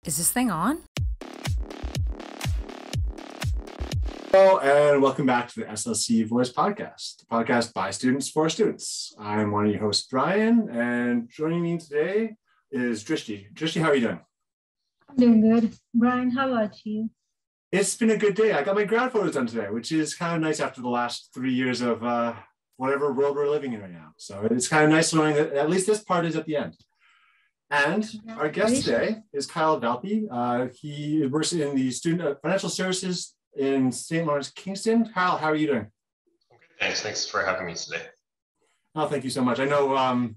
Is this thing on? Hello, and welcome back to the SLC Voice Podcast, the podcast by students for students. I'm one of your hosts, Brian, and joining me today is Drishti. Drishti, how are you doing? I'm doing good. Brian, how about you? It's been a good day. I got my grad photos done today, which is kind of nice after the last 3 years of whatever world we're living in right now. So it's kind of nice knowing that at least this part is at the end. And our guest today is Kyle Valpy. He works in the Student Financial Services in St. Lawrence, Kingston. Kyle, how are you doing? I'm good, thanks. Thanks for having me today. Oh, thank you so much. I know,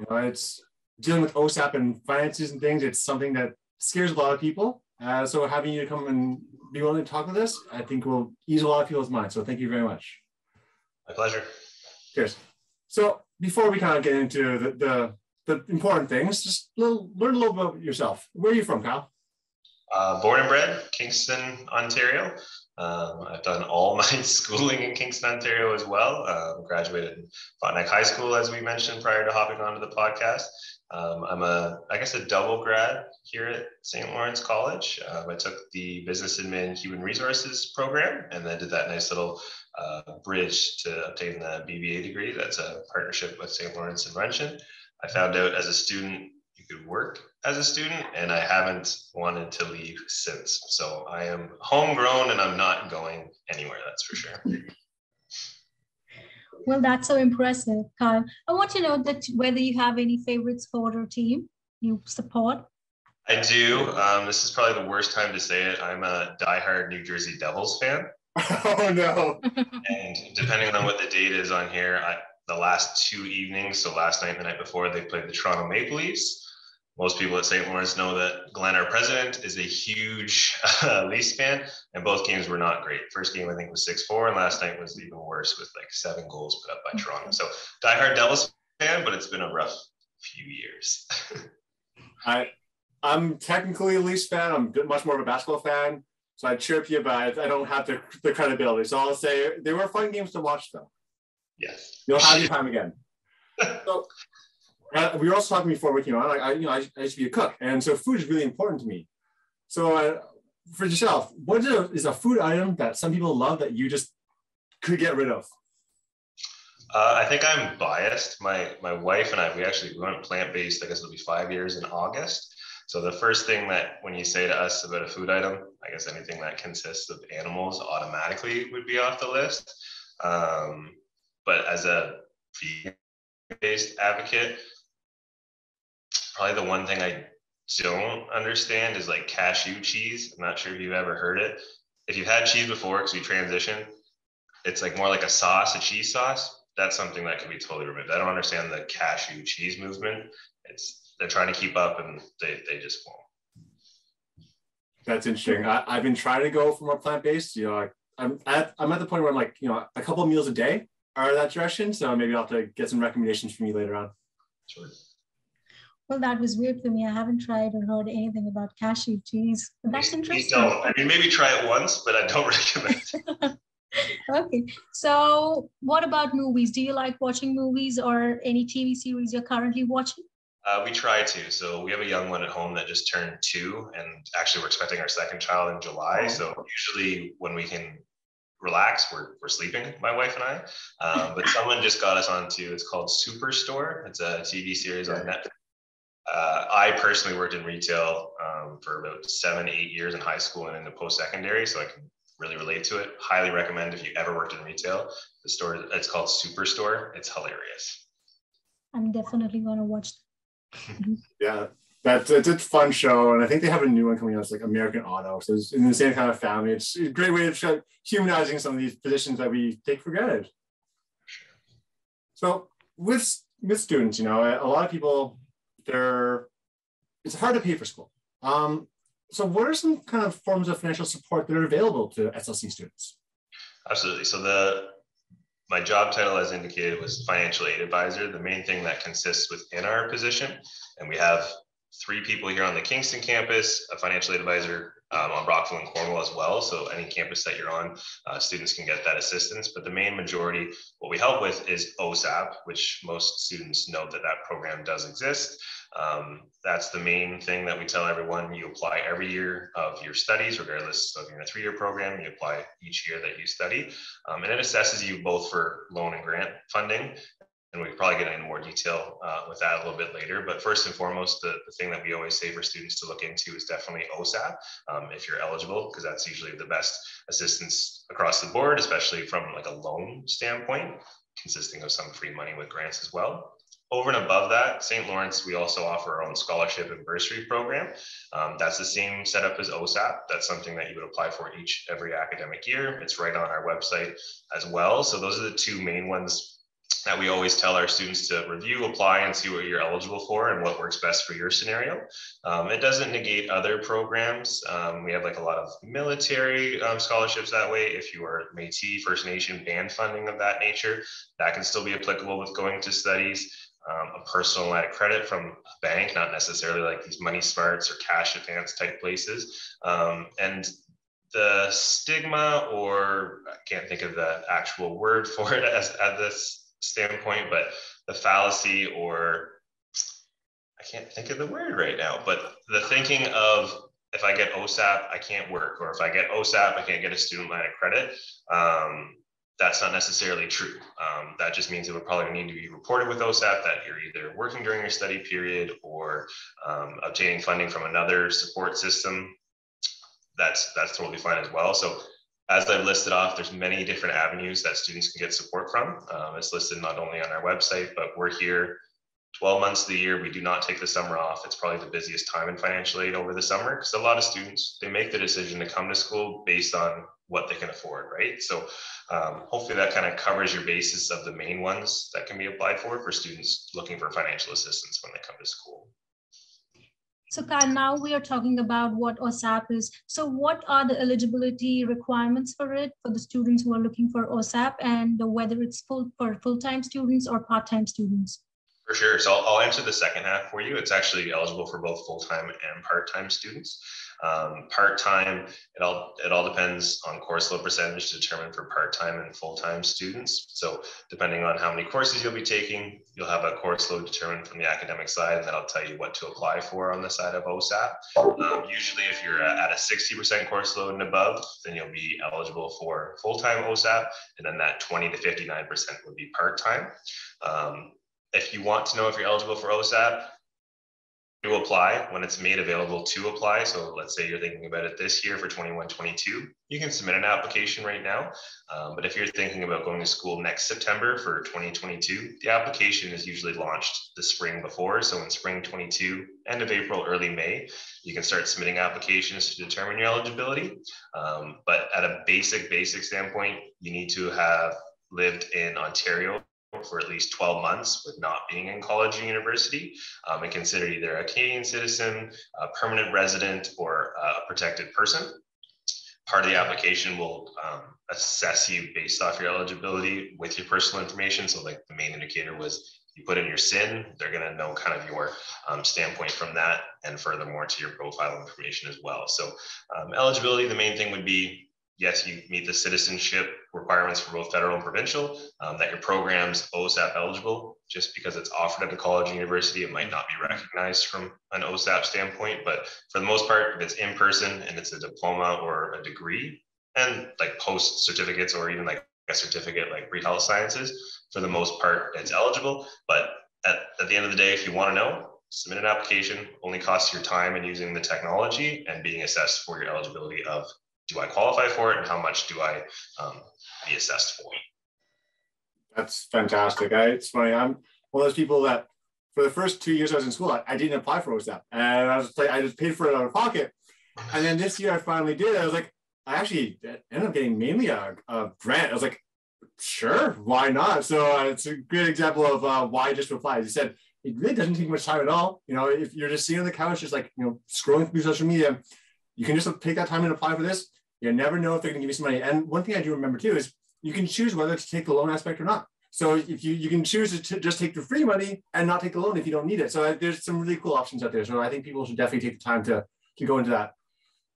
it's dealing with OSAP and finances and things. It's something that scares a lot of people. So having you come and be willing to talk with us, I think will ease a lot of people's minds. So thank you very much. My pleasure. Cheers. So before we kind of get into the important things, just learn a little bit about yourself. Where are you from, Kyle? Born and bred, Kingston, Ontario. I've done all my schooling in Kingston, Ontario as well. Graduated in Frontenac High School, as we mentioned prior to hopping onto the podcast. I'm a double grad here at St. Lawrence College. I took the Business Admin Human Resources program and then did that nice little bridge to obtain the BBA degree. That's a partnership with St. Lawrence and Wrenchen. I found out as a student you could work as a student, and I haven't wanted to leave since. So I am homegrown and I'm not going anywhere, that's for sure. Well, that's so impressive, Kyle. I want to know that whether you have any favorite sport or team you support. I do. This is probably the worst time to say it. I'm a diehard New Jersey Devils fan. Oh, no. And depending on what the date is on here, the last 2 evenings, so last night and the night before, they played the Toronto Maple Leafs. Most people at St. Lawrence know that Glenn, our president, is a huge Leafs fan, and both games were not great. First game, I think, was 6-4, and last night was even worse with like 7 goals put up by Toronto. So diehard Devils fan, but it's been a rough few years. I'm technically a Leafs fan. I'm much more of a basketball fan, so I chirp you, but I don't have the credibility. So I'll say they were fun games to watch, though. Yes. You'll have your time again. So, we were also talking before we came on. I used to be a cook, and so food is really important to me. So, for yourself, what is a food item that some people love that you just could get rid of? I think I'm biased. My wife and I, we went plant-based. I guess it'll be 5 years in August. So the first thing that when you say to us about a food item, I guess anything that consists of animals automatically would be off the list. But as a vegan-based advocate, probably the one thing I don't understand is like cashew cheese. I'm not sure if you've ever heard it. If you've had cheese before, because we transition, it's like more like a sauce, a cheese sauce. That's something that could be totally removed. I don't understand the cashew cheese movement. They're trying to keep up and they just won't. That's interesting. I've been trying to go for more plant-based. I'm at the point where I'm like, a couple of meals a day are that direction. So maybe I'll have to get some recommendations from you later on. Sure. Well, that was weird for me. I haven't tried or heard anything about cashew cheese. But that's interesting. I mean, maybe try it once, but I don't recommend it. Okay. So what about movies? Do you like watching movies or any TV series you're currently watching? We try to. So we have a young one at home that just turned 2, and actually we're expecting our second child in July. Oh. So usually when we can relax, we're sleeping, my wife and I. But someone just got us onto, it's called Superstore. It's a TV series on Netflix. I personally worked in retail for about 7-8 years in high school and into post-secondary, so I can really relate to it. Highly recommend if you ever worked in retail. The store, it's called Superstore. It's hilarious. I'm definitely going to watch that. Yeah, it's a fun show, and I think they have a new one coming out. It's like American Auto, so it's in the same kind of family. It's a great way of humanizing some of these positions that we take for granted. Sure. So with students, a lot of people, it's hard to pay for school. So what are some kind of forms of financial support that are available to SLC students? Absolutely. So my job title, as indicated, was financial aid advisor. The main thing that consists within our position, and we have 3 people here on the Kingston campus, a financial aid advisor on Rockville and Cornwall as well. So any campus that you're on, students can get that assistance. But the main majority, what we help with is OSAP, which most students know that program does exist. That's the main thing that we tell everyone. You apply every year of your studies, regardless of your 3-year program. You apply each year that you study, and it assesses you both for loan and grant funding. And we can probably get into more detail with that a little bit later. But first and foremost, the thing that we always say for students to look into is definitely OSAP, if you're eligible, because that's usually the best assistance across the board, especially from like a loan standpoint, consisting of some free money with grants as well. Over and above that, St. Lawrence, we also offer our own scholarship and bursary program. That's the same setup as OSAP. That's something that you would apply for every academic year. It's right on our website as well. So those are the two main ones that we always tell our students to review, apply, and see what you're eligible for and what works best for your scenario. It doesn't negate other programs. We have like a lot of military scholarships that way. If you are Métis, First Nation, band funding of that nature, that can still be applicable with going to studies. A personal line of credit from a bank, not necessarily like these Money Smarts or cash advance type places. And the stigma, or I can't think of the actual word for it at this standpoint, but the fallacy, or I can't think of the word right now, but the thinking of, if I get OSAP, I can't work, or if I get OSAP, I can't get a student line of credit. That's not necessarily true. That just means it would probably need to be reported with OSAP that you're either working during your study period or obtaining funding from another support system. That's totally fine as well. So as I've listed off, there's many different avenues that students can get support from. It's listed not only on our website, but we're here 12 months of the year. We do not take the summer off. It's probably the busiest time in financial aid over the summer, because a lot of students, they make the decision to come to school based on what they can afford, right? So hopefully that kind of covers your basis of the main ones that can be applied for students looking for financial assistance when they come to school. So Kyle, now we are talking about what OSAP is. So what are the eligibility requirements for it, for the students who are looking for OSAP, and whether it's for full-time students or part-time students? For sure. So I'll answer the second half for you. It's actually eligible for both full-time and part-time students. Part-time, it all depends on course load percentage determined for part-time and full-time students. So depending on how many courses you'll be taking, you'll have a course load determined from the academic side, and then I'll tell you what to apply for on the side of OSAP. Usually if you're at a 60% course load and above, then you'll be eligible for full-time OSAP, and then that 20 to 59% would be part-time. If you want to know if you're eligible for OSAP, you apply when it's made available to apply. So let's say you're thinking about it this year for 21-22, you can submit an application right now. But if you're thinking about going to school next September for 2022, the application is usually launched the spring before. So in spring 22, end of April, early May, you can start submitting applications to determine your eligibility. But at a basic standpoint, you need to have lived in Ontario for at least 12 months with not being in college or university, and considered either a Canadian citizen, a permanent resident, or a protected person. Part of the application will assess you based off your eligibility with your personal information. So like the main indicator was you put in your SIN, they're going to know kind of your standpoint from that, and furthermore to your profile information as well. So eligibility, the main thing would be, yes, you meet the citizenship requirements for both federal and provincial, that your program's OSAP eligible. Just because it's offered at a college or university, it might not be recognized from an OSAP standpoint, but for the most part, if it's in person and it's a diploma or a degree, and like post certificates or even like a certificate like pre-health sciences, for the most part, it's eligible. But at the end of the day, if you want to know, submit an application, only costs your time and using the technology and being assessed for your eligibility of, do I qualify for it, and how much do I be assessed for? That's fantastic. It's funny. I'm one of those people that for the first 2 years I was in school, I didn't apply for OSAP, and I just paid for it out of pocket. And then this year I finally did. I was like, I actually ended up getting mainly a grant. I was like, sure, why not? So it's a good example of why just apply. As you said, it really doesn't take much time at all. You know, if you're just sitting on the couch, just like, you know, scrolling through social media, you can just take that time and apply for this. You never know if they're going to give you some money. And one thing I do remember too is you can choose whether to take the loan aspect or not. So if you can choose to just take the free money and not take the loan if you don't need it. So there's some really cool options out there. So I think people should definitely take the time to go into that.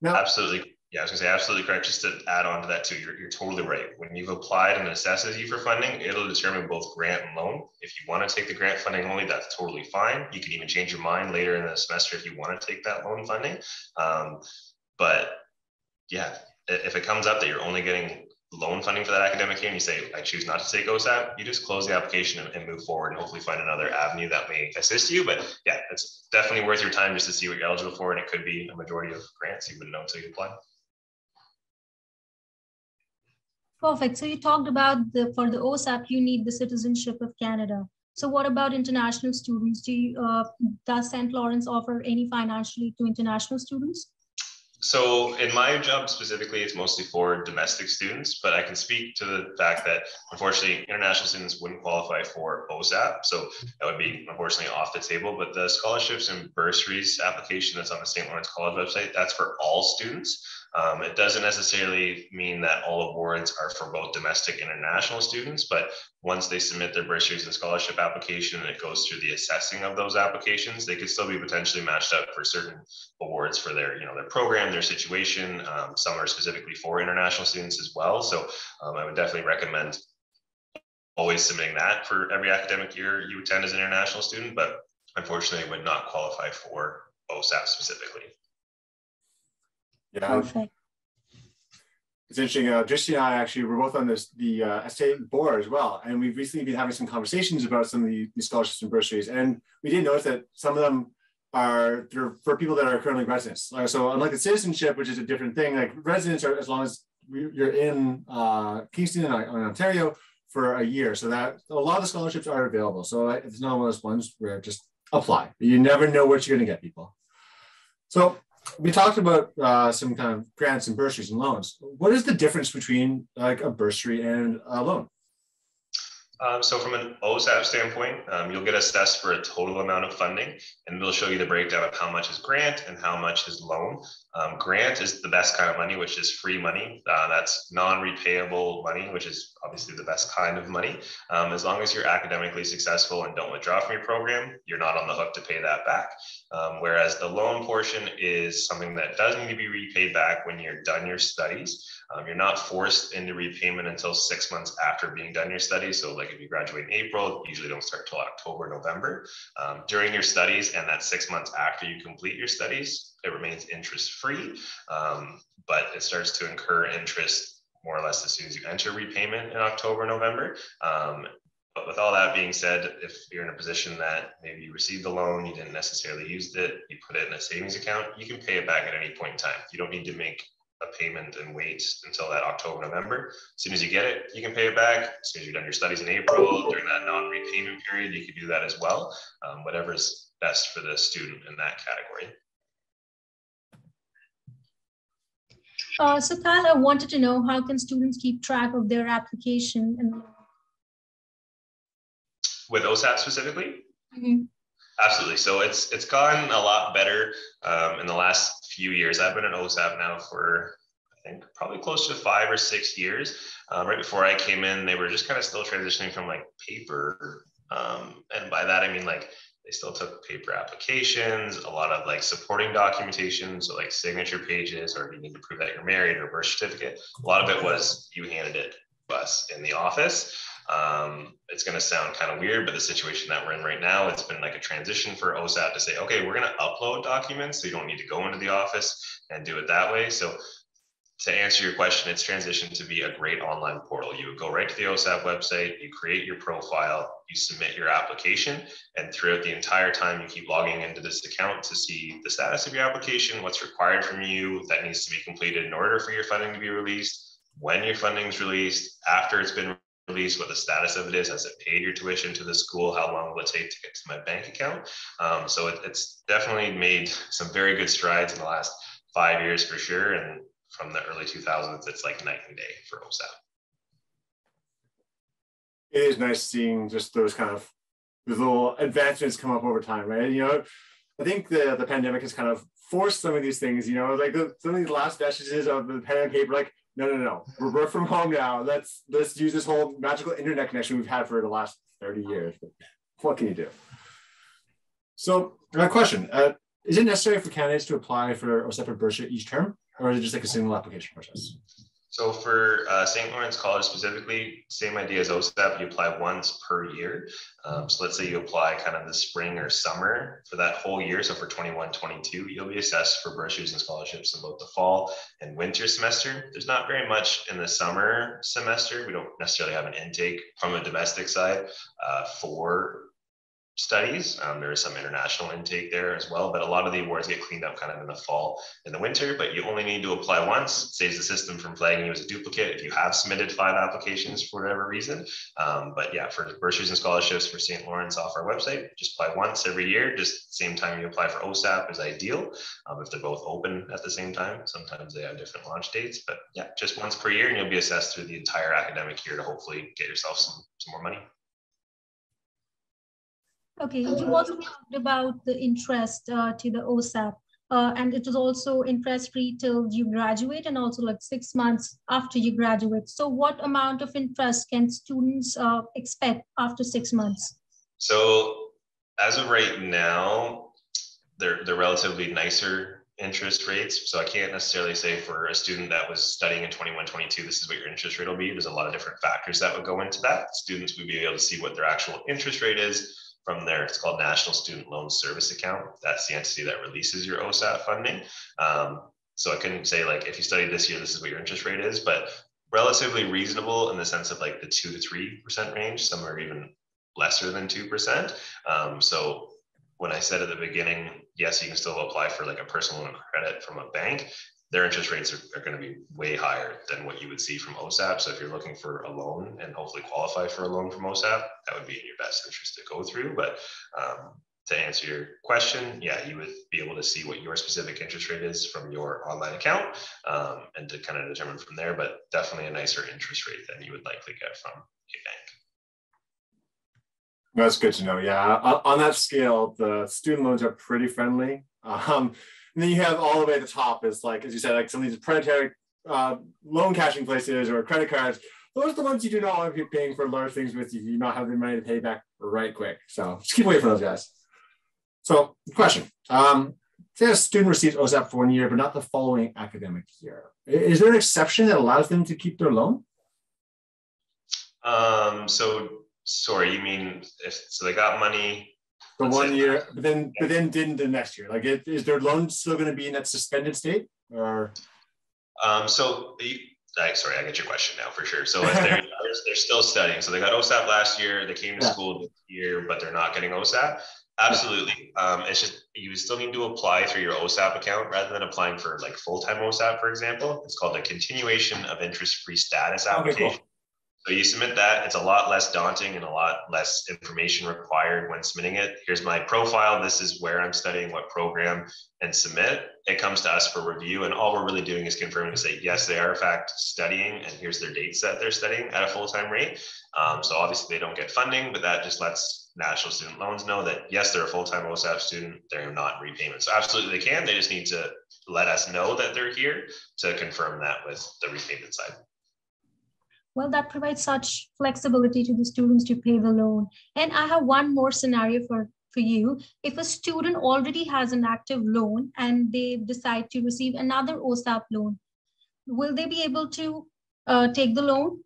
Now, absolutely. Yeah, I was gonna say absolutely correct. Just to add on to that too, you're totally right. When you've applied and it assesses you for funding, it'll determine both grant and loan. If you want to take the grant funding only, that's totally fine. You can even change your mind later in the semester if you want to take that loan funding. But yeah, if it comes up that you're only getting loan funding for that academic year and you say, I choose not to take OSAP, you just close the application and move forward and hopefully find another avenue that may assist you. But yeah, it's definitely worth your time just to see what you're eligible for. And it could be a majority of grants you wouldn't know until you apply. Perfect. So you talked about for the OSAP, you need the citizenship of Canada. So what about international students? Does St. Lawrence offer any financial aid to international students? So in my job specifically, it's mostly for domestic students, but I can speak to the fact that unfortunately international students wouldn't qualify for OSAP. So that would be unfortunately off the table, but the scholarships and bursaries application that's on the St. Lawrence College website, that's for all students. It doesn't necessarily mean that all awards are for both domestic and international students, but once they submit their bursaries and scholarship application and it goes through the assessing of those applications, they could still be potentially matched up for certain awards for their, their program, their situation. Some are specifically for international students as well. So I would definitely recommend always submitting that for every academic year you attend as an international student, but unfortunately would not qualify for OSAP specifically. Yeah. Perfect. It's interesting. Drishti and I actually were both on the STA board as well, and we've recently been having some conversations about some of the scholarships and bursaries, and we did notice that some of them are for people that are currently residents. So unlike the citizenship, which is a different thing, like residents are as long as you're in Kingston and Ontario for a year, so that a lot of the scholarships are available. So it's not one of those ones where just apply. You never know what you're going to get, people. So we talked about some kind of grants and bursaries and loans. What is the difference between like a bursary and a loan? So from an OSAP standpoint, you'll get assessed for a total amount of funding, and it'll show you the breakdown of how much is grant and how much is loan. Grant is the best kind of money, which is free money. That's non-repayable money, which is obviously the best kind of money. As long as you're academically successful and don't withdraw from your program, you're not on the hook to pay that back. Whereas the loan portion is something that does need to be repaid back when you're done your studies. You're not forced into repayment until 6 months after being done your studies. So like if you graduate in April, usually don't start till October, November. During your studies and that 6 months after you complete your studies, it remains interest free, but it starts to incur interest more or less as soon as you enter repayment in October, November. But with all that being said, if you're in a position that maybe you received the loan, you didn't necessarily use it, you put it in a savings account, you can pay it back at any point in time. You don't need to make a payment and wait until that October, November. As soon as you get it, you can pay it back. As soon as you've done your studies in April, during that non-repayment period, you can do that as well. Whatever is best for the student in that category. So Kyle, I wanted to know, how can students keep track of their application? With OSAP specifically? Mm-hmm. Absolutely. So it's gotten a lot better in the last few years. I've been an OSAP now for, I think, probably close to 5 or 6 years. Right before I came in, they were just kind of still transitioning from like paper. And by that, I mean like they still took paper applications, a lot of like supporting documentation. So like signature pages, or if you need to prove that you're married, or birth certificate. A lot of it was you handed it to us in the office. It's going to sound kind of weird, but the situation that we're in right now, it's been like a transition for OSAP to say, okay, we're going to upload documents, so you don't need to go into the office and do it that way. So to answer your question, it's transitioned to be a great online portal. You would go right to the OSAP website, you create your profile, you submit your application, and throughout the entire time, you keep logging into this account to see the status of your application, what's required from you that needs to be completed in order for your funding to be released, when your funding is released, after it's been release, what the status of it is, has it paid your tuition to the school, how long will it take to get to my bank account. So it's definitely made some very good strides in the last 5 years for sure, and from the early 2000s it's like night and day for OSAP. It is nice seeing just those little advancements come up over time, right? I think the pandemic has kind of forced some of these things, like some of these last vestiges of the pen and paper, like no, we're work from home now. Let's use this whole magical internet connection we've had for the last 30 years. What can you do? So my question, is it necessary for candidates to apply for OSAP or bursary each term? or is it just like a single application process? So for St. Lawrence College specifically, same idea as OSAP, you apply once per year. So let's say you apply kind of the spring or summer for that whole year. So for 21-22, you'll be assessed for bursaries and scholarships in both the fall and winter semester. There's not very much in the summer semester. We don't necessarily have an intake from a domestic side for studies. There is some international intake there as well, but a lot of the awards get cleaned up kind of in the fall and the winter, but you only need to apply once. It saves the system from flagging you as a duplicate if you have submitted 5 applications for whatever reason. But yeah, for bursaries and scholarships for St. Lawrence off our website, just apply once every year, just same time you apply for OSAP is ideal. If they're both open at the same time, sometimes they have different launch dates, but yeah, just once per year and you'll be assessed through the entire academic year to hopefully get yourself some more money. Okay, you also talked about the interest to the OSAP, and it is also interest-free till you graduate and also like 6 months after you graduate. So what amount of interest can students expect after 6 months? So as of right now, they're relatively nicer interest rates. So I can't necessarily say for a student that was studying in 21-22, this is what your interest rate will be. There's a lot of different factors that would go into that. Students would be able to see what their actual interest rate is from there. It's called National Student Loan Service Account. That's the entity that releases your OSAP funding. So I couldn't say like, if you studied this year, this is what your interest rate is, but relatively reasonable in the sense of like the 2 to 3% range. Some are even lesser than 2%. So when I said at the beginning, yes, you can still apply for like a personal loan credit from a bank, their interest rates are going to be way higher than what you would see from OSAP. So if you're looking for a loan and hopefully qualify for a loan from OSAP, that would be in your best interest to go through. But to answer your question, yeah, you would be able to see what your specific interest rate is from your online account and to kind of determine from there, but definitely a nicer interest rate than you would likely get from a bank. That's good to know. Yeah, on that scale, the student loans are pretty friendly. And then you have all the way at the top is like, as you said, like some of these predatory loan cashing places or credit cards. Those are the ones you do not want to be paying for large things with if you do not have the money to pay back right quick. So just keep away from those guys. So question, say a student receives OSAP for 1 year, but not the following academic year. Is there an exception that allows them to keep their loan? So sorry, you mean so they got money for 1 year, but then didn't the next year? Like, is their loan still going to be in that suspended state, or? Sorry, I get your question now for sure. So if they're still studying, so they got OSAP last year, they came to school this year, but they're not getting OSAP. Absolutely. It's just you still need to apply through your OSAP account rather than applying for like full-time OSAP, for example. It's called a continuation of interest-free status application. Okay, cool. So you submit that. It's a lot less daunting and a lot less information required when submitting it. Here's my profile. This is where I'm studying, what program, and submit. It comes to us for review. And all we're really doing is confirming to say, yes, they are in fact studying, and here's their dates that they're studying at a full-time rate. So obviously they don't get funding, but that just lets National Student Loans know that, yes, they're a full-time OSAP student. They're not in repayment. So absolutely they can. They just need to let us know that they're here to confirm that with the repayment side. Well, that provides such flexibility to the students to pay the loan. And I have one more scenario for you. If a student already has an active loan and they decide to receive another OSAP loan, will they be able to take the loan?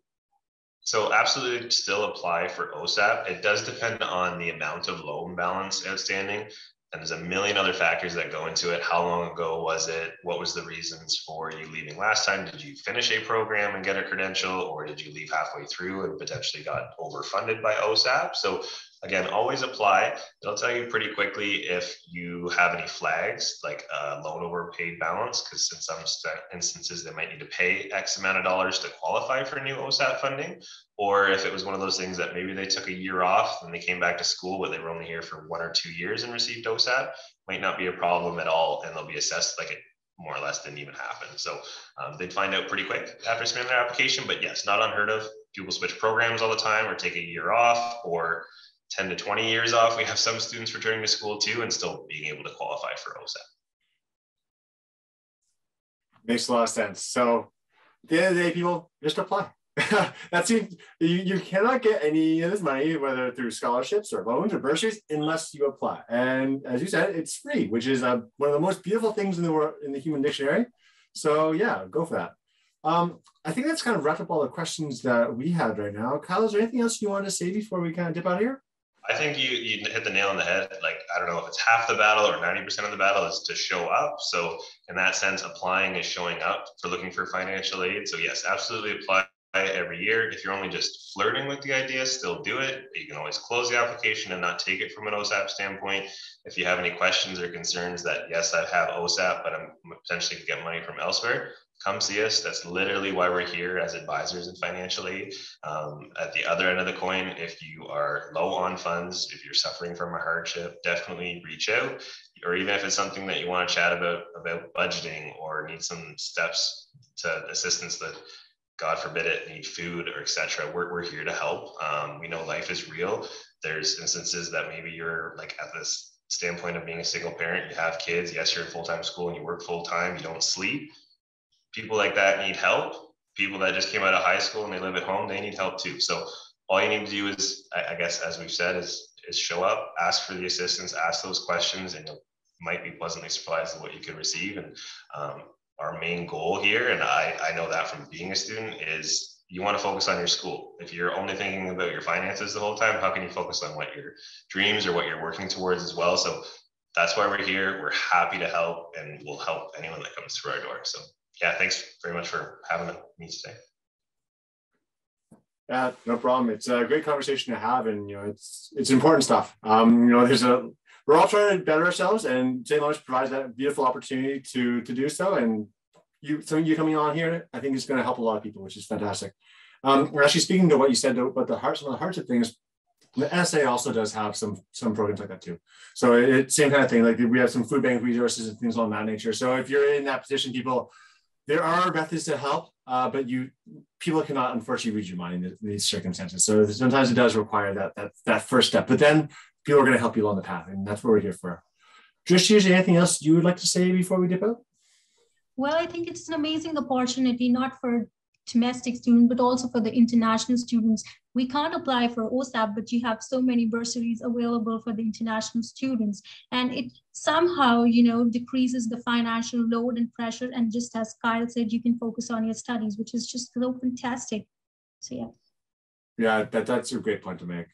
So absolutely still apply for OSAP. It does depend on the amount of loan balance outstanding. And there's a million other factors that go into it. How long ago was it? What was the reasons for you leaving last time? Did you finish a program and get a credential, or did you leave halfway through and potentially got overfunded by OSAP? So again, always apply. It'll tell you pretty quickly if you have any flags, like a loan overpaid balance, because in some instances, they might need to pay X amount of dollars to qualify for new OSAP funding. Or if it was one of those things that maybe they took a year off and they came back to school, but they were only here for 1 or 2 years and received OSAP, might not be a problem at all. And they'll be assessed like it more or less didn't even happen. So they'd find out pretty quick after submitting their application, but yes, not unheard of. People switch programs all the time or take a year off or 10 to 20 years off. We have some students returning to school too and still being able to qualify for OSAP. Makes a lot of sense. So at the end of the day, people just apply. That's it. You cannot get any of this money, whether through scholarships or loans or bursaries, unless you apply. And as you said, it's free, which is one of the most beautiful things in the world, in the human dictionary. So yeah, go for that. I think that's kind of wrapped up all the questions that we had right now. Kyle, is there anything else you want to say before we kind of dip out of here? I think you hit the nail on the head. Like, I don't know if it's half the battle or 90% of the battle is to show up. So in that sense, applying is showing up for looking for financial aid. So yes, absolutely apply every year. If you're only just flirting with the idea, still do it. You can always close the application and not take it from an OSAP standpoint. If you have any questions or concerns that, yes, I have OSAP, but I'm potentially get money from elsewhere, come see us. That's literally why we're here as advisors in financial aid. At the other end of the coin, if you are low on funds, if you're suffering from a hardship, definitely reach out. Or even if it's something that you want to chat about budgeting or need some steps to assistance that, God forbid it, need food or etc. We're here to help. We know life is real. There's instances that maybe you're like at this standpoint of being a single parent, you have kids, yes, you're in full-time school and you work full-time, you don't sleep. People like that need help. People that just came out of high school and they live at home, they need help too. So all you need to do is, I guess, as we've said, is show up, ask for the assistance, ask those questions, and you might be pleasantly surprised at what you could receive. And our main goal here, and I know that from being a student, is you want to focus on your school. If you're only thinking about your finances the whole time, how can you focus on what your dreams or what you're working towards as well? So that's why we're here. We're happy to help, and we'll help anyone that comes through our door. So yeah, thanks very much for having me today. Yeah, no problem. It's a great conversation to have, and it's important stuff. We're all trying to better ourselves, and St. Lawrence provides that beautiful opportunity to do so. And you coming on here, I think is going to help a lot of people, which is fantastic. We're actually speaking to what you said about some of the hardship things. The SA also does have some programs like that too. So it's same kind of thing. Like we have some food bank resources and things along that nature. So if you're in that position, there are methods to help, but people cannot unfortunately read your mind in these circumstances. So sometimes it does require that first step, but then people are going to help you along the path, and that's what we're here for. Trish, is there anything else you would like to say before we dip out? Well, I think it's an amazing opportunity, not for domestic students, but also for the international students. We can't apply for OSAP, but you have so many bursaries available for the international students. And it somehow, decreases the financial load and pressure. And just as Kyle said, you can focus on your studies, which is just so fantastic. So, yeah. Yeah, that's a great point to make.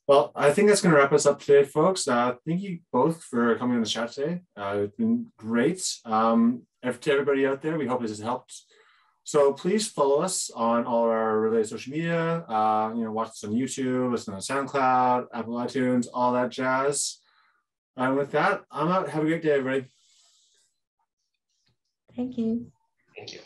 Well, I think that's going to wrap us up today, folks. Thank you both for coming on the chat today. It's been great. To everybody out there, we hope this has helped. So please follow us on all our related social media. Watch us on YouTube, listen on SoundCloud, Apple iTunes, all that jazz. And with that, I'm out. Have a great day, everybody. Thank you. Thank you.